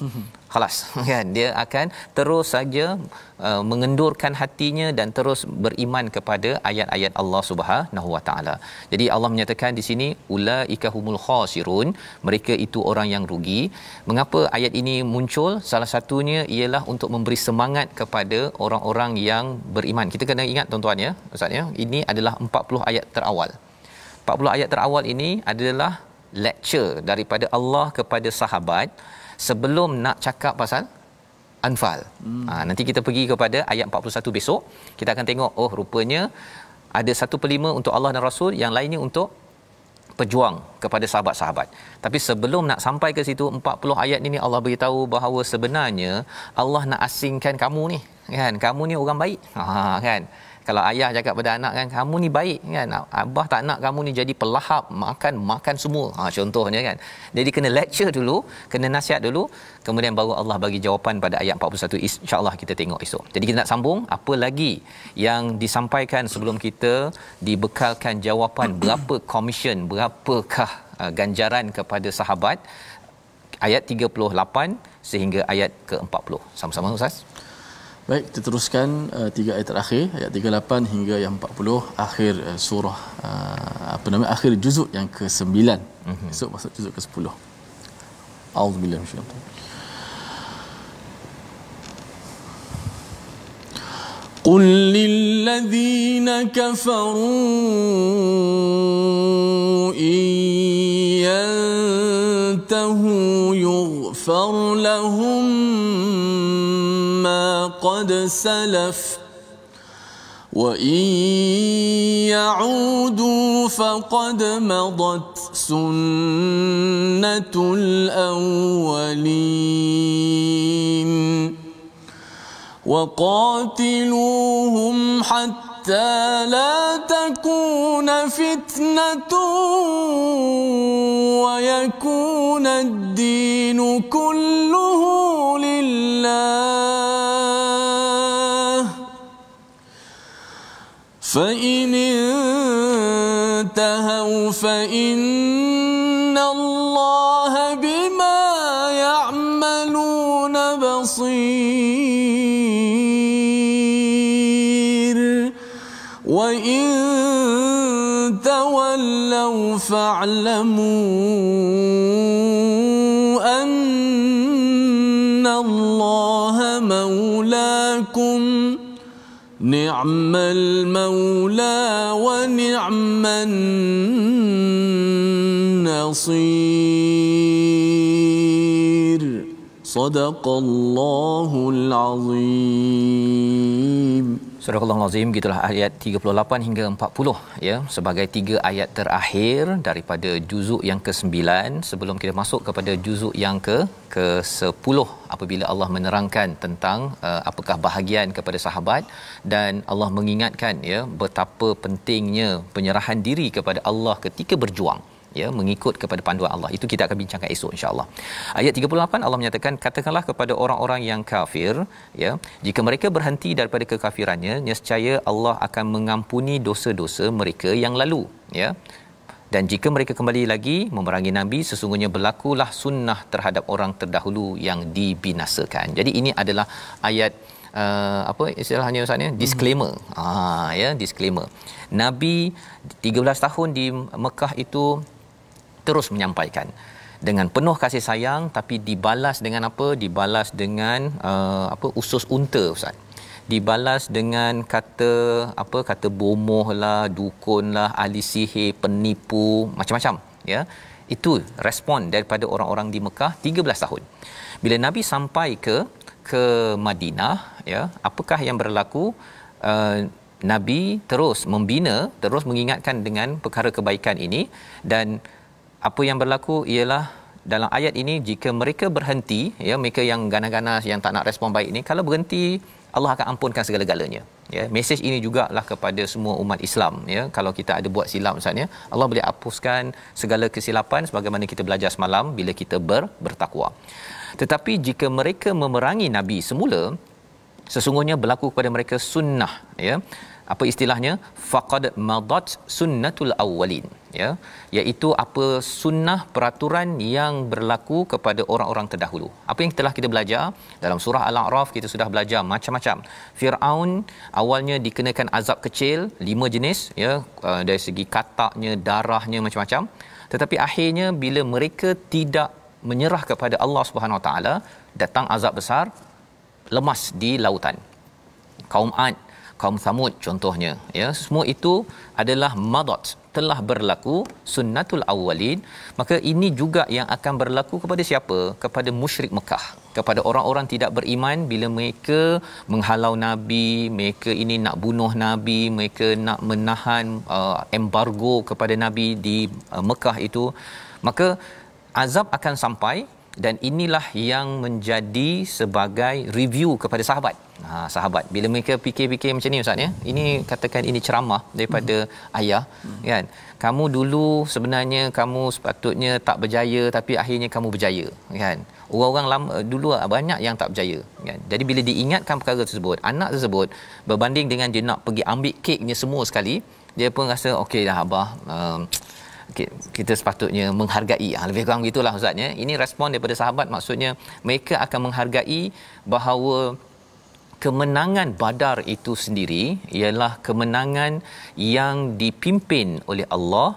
khalas kan, dia akan terus saja mengendurkan hatinya dan terus beriman kepada ayat-ayat Allah Subhanahu Wa Taala. Jadi Allah menyatakan di sini ulaika humul khasirun, mereka itu orang yang rugi. Mengapa ayat ini muncul? Salah satunya ialah untuk memberi semangat kepada orang-orang yang beriman. Kita kena ingat tuan-tuan ya, ustaz ya, ini adalah 40 ayat terawal. 40 ayat terawal ini adalah lecture daripada Allah kepada sahabat sebelum nak cakap pasal Anfal. Nanti kita pergi kepada ayat 41 besok, kita akan tengok rupanya ada 1/5 untuk Allah dan Rasul, yang lainnya untuk pejuang kepada sahabat-sahabat. Tapi sebelum nak sampai ke situ, 40 ayat ini Allah beritahu bahawa sebenarnya Allah nak asingkan kamu ni kan, kamu ni orang baik kan. Kalau ayah cakap pada anak kan, kamu ni baik kan, abah tak nak kamu ni jadi pelahap, makan semua contohnya kan. Jadi kena lecture dulu, kena nasihat dulu, kemudian baru Allah bagi jawapan pada ayat 41. InsyaAllah kita tengok esok. Jadi kita nak sambung apa lagi yang disampaikan sebelum kita dibekalkan jawapan berapa komisen, berapakah ganjaran kepada sahabat, ayat 38 sehingga ayat ke-40. Sama-sama ustaz. Baik, kita teruskan 3 ayat terakhir, ayat 38 hingga yang 40, akhir surah akhir juzuk yang ke-9. Esok masuk juzuk ke-10. A'udzubillahi minasyaitanir rajim. قل للذين كفروا إن ينتهوا يغفر لهم ما قد سلف وإن يعودوا فقد مضت سنة الأولين وقاتلوهم حتى لا تكون فتنة ويكون الدين كله لله فإن انتهوا فإن الله بما يعملون بصير وإن تولوا فاعلموا أن الله مولاكم نعم المولى ونعم النصير صدق الله العظيم. Surah Al-Azim, gitulah ayat 38 hingga 40 ya, sebagai 3 ayat terakhir daripada juzuk yang ke-9 sebelum kita masuk kepada juzuk yang ke-10 apabila Allah menerangkan tentang apakah bahagian kepada sahabat, dan Allah mengingatkan ya betapa pentingnya penyerahan diri kepada Allah ketika berjuang ya, mengikut kepada panduan Allah. Itu kita akan bincangkan esok insya-Allah. Ayat 38 Allah menyatakan, katakanlah kepada orang-orang yang kafir ya, jika mereka berhenti daripada kekafirannya, nescaya Allah akan mengampuni dosa-dosa mereka yang lalu ya. Dan jika mereka kembali lagi memerangi Nabi, sesungguhnya berlakulah sunnah terhadap orang terdahulu yang dibinasakan. Jadi ini adalah ayat apa istilahnya Ustaz ni, disclaimer. Ya, disclaimer. Nabi 13 tahun di Mekah itu terus menyampaikan dengan penuh kasih sayang, tapi dibalas dengan apa? Dibalas dengan usus unta Ustaz. Dibalas dengan kata apa? Kata bomoh lah, dukun lah, ahli sihir, penipu, macam-macam ya. Itu respon daripada orang-orang di Mekah 13 tahun. Bila Nabi sampai ke Madinah ya, apakah yang berlaku? Nabi terus membina, terus mengingatkan dengan perkara kebaikan ini, dan apa yang berlaku ialah dalam ayat ini, jika mereka berhenti ya, mereka yang ganas-ganas yang tak nak respon baik ini, kalau berhenti Allah akan ampunkan segala-galanya ya. Mesej ini jugalah kepada semua umat Islam ya. Kalau kita ada buat silap misalnya, Allah boleh hapuskan segala kesilapan sebagaimana kita belajar semalam bila kita bertakwa. Tetapi jika mereka memerangi Nabi semula, sesungguhnya berlaku kepada mereka sunnah ya. Apa istilahnya? Faqad madat sunnatul awwalin ya, iaitu apa? Sunnah, peraturan yang berlaku kepada orang-orang terdahulu. Apa yang telah kita belajar dalam surah Al-A'raf, kita sudah belajar macam-macam. Firaun awalnya dikenakan azab kecil 5 jenis ya, dari segi kataknya, darahnya, macam-macam. Tetapi akhirnya bila mereka tidak menyerah kepada Allah Subhanahu Wa Taala, datang azab besar, lemas di lautan. Kaum Ad, kaum Thamud contohnya ya, semua itu adalah madat, telah berlaku sunnatul awwalin. Maka ini juga yang akan berlaku kepada siapa? Kepada musyrik Mekah, kepada orang-orang tidak beriman. Bila mereka menghalau Nabi, mereka ini nak bunuh Nabi, mereka nak menahan embargo kepada Nabi di Mekah itu, maka azab akan sampai. Dan inilah yang menjadi sebagai review kepada sahabat. Sahabat bila mereka fikir-fikir macam ni Ustaz ya, ini katakan ini ceramah daripada ayah kan. Kamu dulu sebenarnya kamu sepatutnya tak berjaya, tapi akhirnya kamu berjaya kan. Orang-orang lama dulu banyak yang tak berjaya kan. Jadi bila diingatkan perkara tersebut, anak tersebut berbanding dengan dia nak pergi ambil keknya semua sekali, dia pun rasa okeylah abah, kita sepatutnya menghargai, lebih kurang gitulah Ustaz ya. Ini respon daripada sahabat, maksudnya mereka akan menghargai bahawa kemenangan Badar itu sendiri ialah kemenangan yang dipimpin oleh Allah,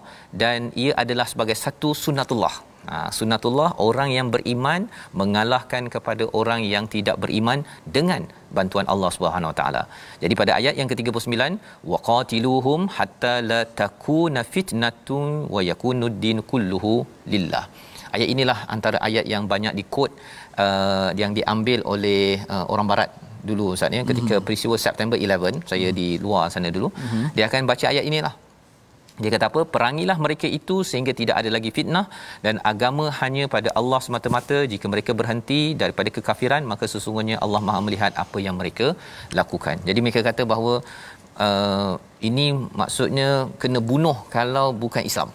dan ia adalah sebagai satu sunnatullah. Sunnatullah, orang yang beriman mengalahkan kepada orang yang tidak beriman dengan bantuan Allah Subhanahu Wa Taala. Jadi pada ayat yang ke-39, waqatiluhum hatta la takuna fitnatun wa yakunud din kulluhu lillah. Ayat inilah antara ayat yang banyak dikot, yang diambil oleh orang barat dulu Ustaz ya, ketika peristiwa September 11, saya di luar sana dulu, dia akan baca ayat inilah. Dia kata apa? Perangilah mereka itu sehingga tidak ada lagi fitnah, dan agama hanya pada Allah semata-mata. Jika mereka berhenti daripada kekafiran, maka sesungguhnya Allah Maha melihat apa yang mereka lakukan. Jadi mereka kata bahawa ini maksudnya kena bunuh kalau bukan Islam.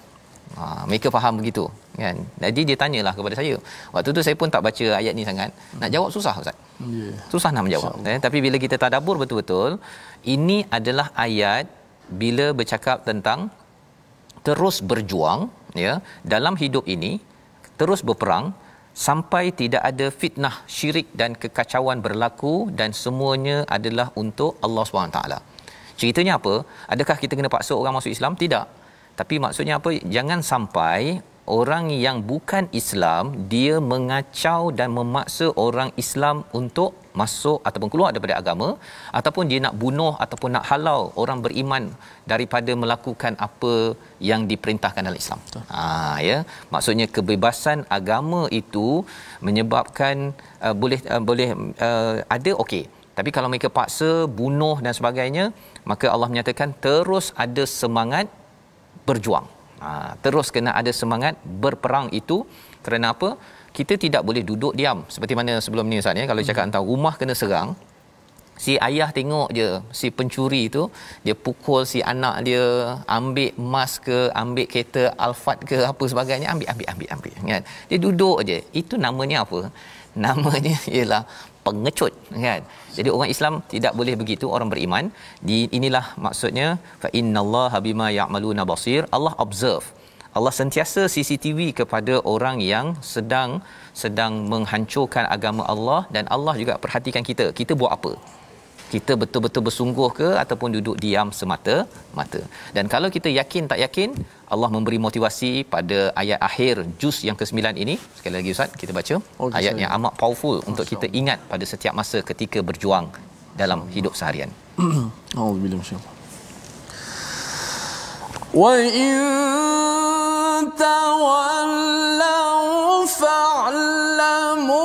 Mereka faham begitu kan. Jadi dia tanyalah kepada saya. Waktu tu saya pun tak baca ayat ni sangat. Nak jawab susah Ustaz. Susah nak menjawab. Tapi bila kita tadabbur betul-betul, ini adalah ayat bila bercakap tentang terus berjuang ya dalam hidup ini, terus berperang sampai tidak ada fitnah, syirik dan kekacauan berlaku, dan semuanya adalah untuk Allah SWT. Ceritanya apa? Adakah kita kena paksa orang masuk Islam? Tidak. Tapi maksudnya apa? Jangan sampai orang yang bukan Islam dia mengacau dan memaksa orang Islam untuk masuk ataupun keluar daripada agama, ataupun dia nak bunuh ataupun nak halau orang beriman daripada melakukan apa yang diperintahkan dalam Islam. Ya, maksudnya kebebasan agama itu menyebabkan boleh ada okey, Tapi kalau mereka paksa, bunuh dan sebagainya, maka Allah menyatakan terus ada semangat berjuang. Terus kena ada semangat berperang itu. Kerana apa? Kita tidak boleh duduk diam. Seperti mana sebelum ni Ustaz, kalau cakap tentang rumah kena serang, si ayah tengok je si pencuri tu, dia pukul si anak dia, ambil emas ke, ambil kereta Alphard ke apa sebagainya, ambil kan. Dia duduk je. Itu namanya apa? Namanya ialah pengecut kan. Jadi orang Islam tidak boleh begitu, orang beriman. Inilah maksudnya fa innallaha bima ya'maluna basir. Allah observe. Allah sentiasa CCTV kepada orang yang sedang menghancurkan agama Allah, dan Allah juga perhatikan kita. Kita buat apa? Kita betul-betul bersungguh ke ataupun duduk diam semata-mata. Dan kalau kita yakin tak yakin, Allah memberi motivasi pada ayat akhir juz yang ke-9 ini. Sekali lagi Ustaz, kita baca ayat yang amat powerful untuk kita ingat pada setiap masa ketika berjuang dalam hidup seharian. Auzubillahi minasyaitanir wa in tawallaw fa'lamu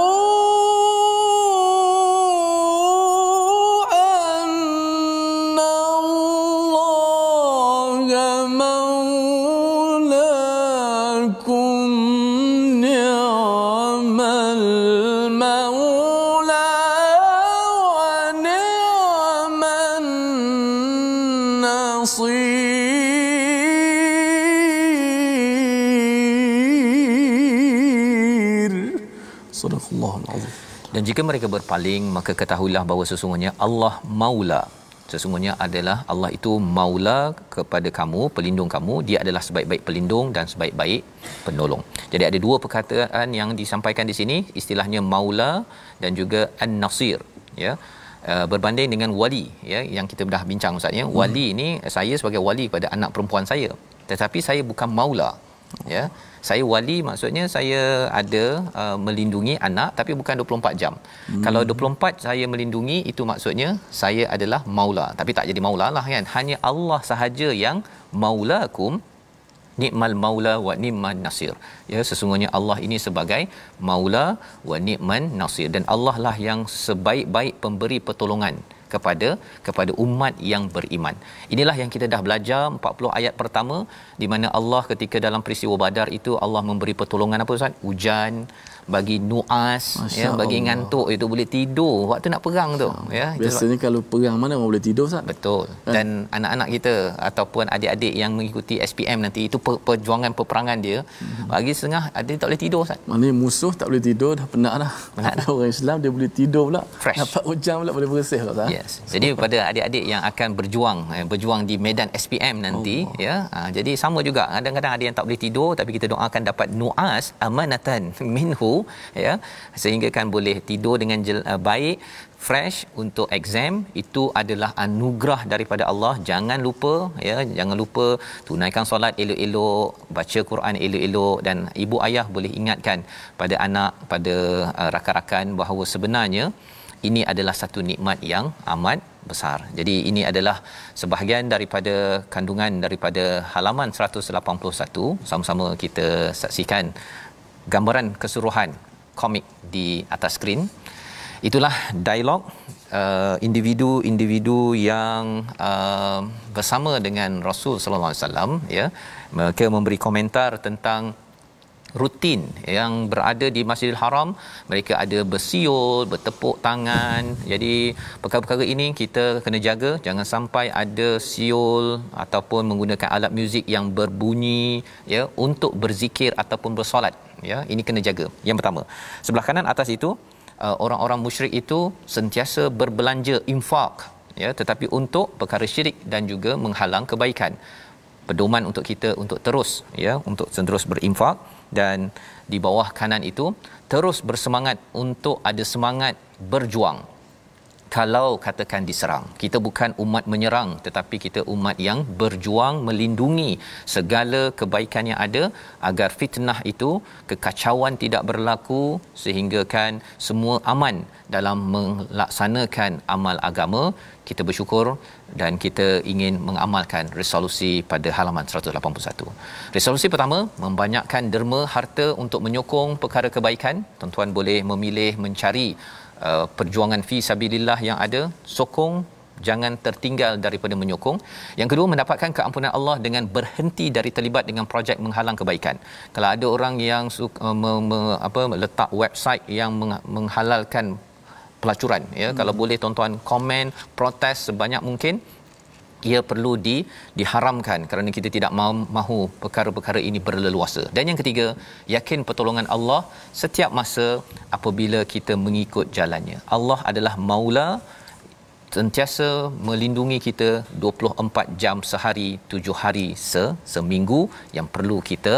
Dan jika mereka berpaling, maka ketahuilah bahawa sesungguhnya Allah Maula. Sesungguhnya adalah Allah itu Maula kepada kamu, pelindung kamu. Dia adalah sebaik-baik pelindung dan sebaik-baik penolong. Jadi ada dua perkataan yang disampaikan di sini, istilahnya Maula dan juga An-Nasir, ya. Berbanding dengan wali, ya, yang kita dah bincang Ustaz, ya. Wali ini, saya sebagai wali pada anak perempuan saya, tetapi saya bukan Maula, ya. Saya wali maksudnya saya ada melindungi anak, tapi bukan 24 jam. Kalau 24 saya melindungi, itu maksudnya saya adalah maula, tapi tak jadi maula lah kan. Hanya Allah sahaja yang maulakum, ni'mal maula wa ni'man nasir. Ya, sesungguhnya Allah ini sebagai maula wa ni'man nasir, dan Allah lah yang sebaik-baik pemberi pertolongan kepada umat yang beriman. Inilah yang kita dah belajar 40 ayat pertama, di mana Allah ketika dalam peristiwa Badar itu Allah memberi pertolongan apa Ustaz? Hujan, bagi nuas, ya, bagi ngantuk itu boleh tidur waktu nak perang tu, ya. Biasanya kalau perang mana orang boleh tidur Ustaz? Betul. Dan anak-anak kita ataupun adik-adik yang mengikuti SPM nanti, itu perjuangan peperangan dia, bagi setengah ada tak boleh tidur Ustaz. Maknanya musuh tak boleh tidur, dah penat dah. Orang Islam dia boleh tidur pula. Fresh. Dapat hujan pula boleh bersih Ustaz. Yes. Jadi pada adik-adik yang akan berjuang di medan SPM nanti, ya. Jadi sama juga, kadang-kadang ada yang tak boleh tidur, tapi kita doakan dapat nuas amanatan minhu, ya, sehingga kan boleh tidur dengan baik, fresh untuk exam. Itu adalah anugerah daripada Allah. Jangan lupa, ya, jangan lupa tunaikan solat elok-elok, baca Quran elok-elok, dan ibu ayah boleh ingatkan pada anak, pada rakan-rakan bahawa sebenarnya ini adalah satu nikmat yang amat besar. Jadi ini adalah sebahagian daripada kandungan daripada halaman 181. Sama-sama kita saksikan gambaran keseluruhan komik di atas skrin. Itulah dialog individu-individu yang bersama dengan Rasul sallallahu alaihi wasallam, ya. Mereka memberi komentar tentang rutin yang berada di Masjidil Haram. Mereka ada bersiul, bertepuk tangan. Jadi perkara-perkara ini kita kena jaga, jangan sampai ada siul ataupun menggunakan alat muzik yang berbunyi, ya, untuk berzikir ataupun bersolat, ya. Ini kena jaga. Yang pertama. Sebelah kanan atas itu, orang-orang musyrik itu sentiasa berbelanja infak, ya, tetapi untuk perkara syirik dan juga menghalang kebaikan. Pedoman untuk kita untuk terus, ya, untuk terus berinfak. Dan di bawah kanan itu terus bersemangat untuk ada semangat berjuang kalau katakan diserang. Kita bukan umat menyerang, tetapi kita umat yang berjuang melindungi segala kebaikan yang ada agar fitnah itu, kekacauan tidak berlaku, sehingga kan semua aman dalam melaksanakan amal agama. Kita bersyukur dan kita ingin mengamalkan resolusi pada halaman 181. Resolusi pertama, membanyakkan derma harta untuk menyokong perkara kebaikan. Tuan-tuan boleh memilih mencari perjuangan fi sabilillah yang ada, sokong, jangan tertinggal daripada menyokong. Yang kedua, mendapatkan keampunan Allah dengan berhenti dari terlibat dengan projek menghalang kebaikan. Kalau ada orang yang letak website yang menghalalkan pelacuran, ya, kalau boleh tuan-tuan komen, protes sebanyak mungkin, ia perlu diharamkan kerana kita tidak mahu perkara-perkara ini berleluasa. Dan yang ketiga, yakin pertolongan Allah setiap masa apabila kita mengikut jalannya. Allah adalah Maula, sentiasa melindungi kita 24 jam sehari, 7 hari seminggu, yang perlu kita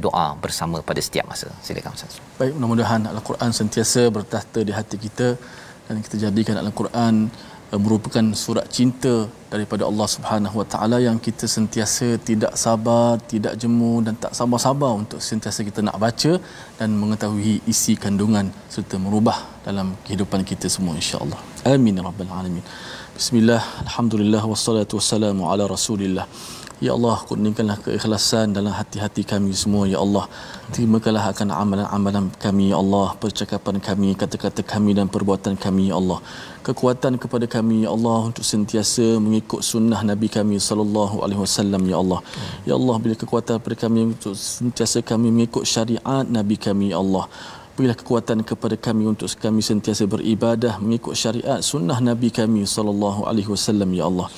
doa bersama pada setiap masa. Silakan Ustaz. Baik, mudah-mudahan Al-Quran sentiasa bertahta di hati kita dan kita jadikan Al-Quran merupakan surat cinta daripada Allah Subhanahu Wa Taala yang kita sentiasa tidak sabar, tidak jemu dan tak sabar-sabar untuk sentiasa kita nak baca dan mengetahui isi kandungan serta merubah dalam kehidupan kita semua, insya-Allah. Amin ya rabbal alamin. Bismillah, alhamdulillah wassalatu wassalamu ala Rasulillah. Ya Allah, kurniakanlah keikhlasan dalam hati-hati kami semua, ya Allah. Terimakanlah akan amalan-amalan kami, ya Allah, percakapan kami, kata-kata kami dan perbuatan kami, ya Allah. Kekuatan kepada kami, ya Allah, untuk sentiasa mengikut sunnah Nabi kami sallallahu alaihi wasallam, ya Allah. Ya Allah, bila kekuatan kepada kami untuk sentiasa kami mengikut syariat Nabi kami, ya Allah. Berilah kekuatan kepada kami untuk kami sentiasa beribadah mengikut syariat sunnah Nabi kami sallallahu alaihi wasallam, ya Allah.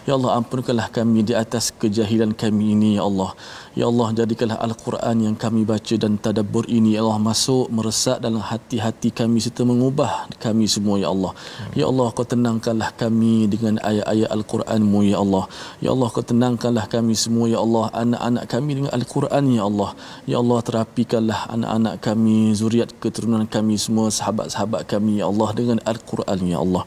Ya Allah, ampunkanlah kami di atas kejahilan kami ini, ya Allah. Ya Allah, jadikanlah Al-Quran yang kami baca dan tadabbur ini, ya Allah, masuk meresap dalam hati-hati kami serta mengubah kami semua, ya Allah. Ya Allah, kau tenangkanlah kami dengan ayat-ayat Al-Quran-Mu, ya Allah. Ya Allah, kau tenangkanlah kami semua, ya Allah, anak-anak kami dengan Al-Quran, ya Allah. Ya Allah, terapikanlah anak-anak kami, zuriat keturunan kami semua, sahabat-sahabat kami, ya Allah, dengan Al-Quran, ya Allah.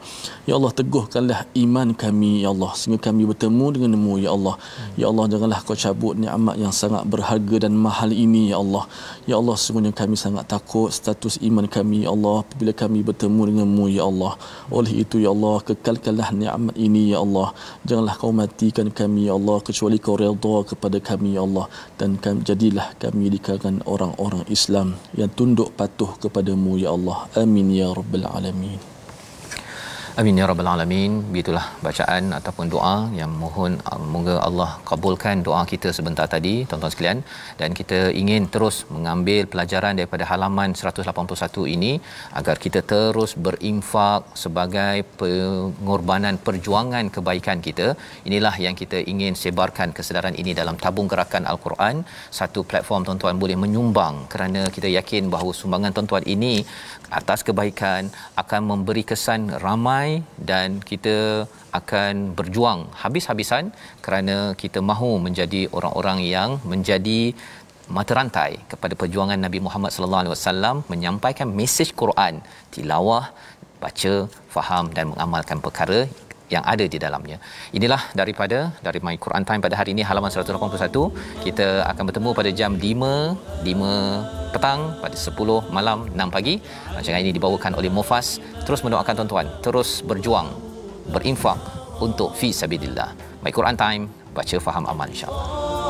Ya Allah, teguhkanlah iman kami, ya Allah, sehingga kami bertemu denganmu, ya Allah. Ya Allah, janganlah kau cabut nikmat yang sangat berharga dan mahal ini, ya Allah. Ya Allah, sesungguhnya kami sangat takut status iman kami, ya Allah, apabila kami bertemu denganmu, ya Allah. Oleh itu, ya Allah, kekalkanlah nikmat ini, ya Allah. Janganlah kau matikan kami, ya Allah, kecuali kau redha kepada kami, ya Allah. Dan jadilah kami di kalangan orang-orang Islam yang tunduk patuh kepadamu, ya Allah. Amin ya rabbal alamin. Amin ya rabbal alamin. Begitulah bacaan ataupun doa yang mohon moga Allah kabulkan doa kita sebentar tadi, tuan-tuan sekalian, dan kita ingin terus mengambil pelajaran daripada halaman 181 ini agar kita terus berinfak sebagai pengorbanan perjuangan kebaikan kita. Inilah yang kita ingin sebarkan kesedaran ini dalam tabung gerakan Al-Quran, satu platform tuan-tuan boleh menyumbang kerana kita yakin bahawa sumbangan tuan-tuan ini atas kebaikan akan memberi kesan ramai dan kita akan berjuang habis-habisan kerana kita mahu menjadi orang-orang yang menjadi mata rantai kepada perjuangan Nabi Muhammad sallallahu alaihi wasallam, menyampaikan mesej Quran, tilawah, baca, faham dan mengamalkan perkara yang ada di dalamnya. Inilah dari My Quran Time pada hari ini, halaman 181. Kita akan bertemu pada jam 5 petang, pada 10 malam, 6 pagi. Rancangan ini dibawakan oleh Mufas. Terus mendoakan tuan-tuan, terus berjuang, berinfak untuk fi sabilillah. My Quran Time, baca, faham, amal, insya-Allah.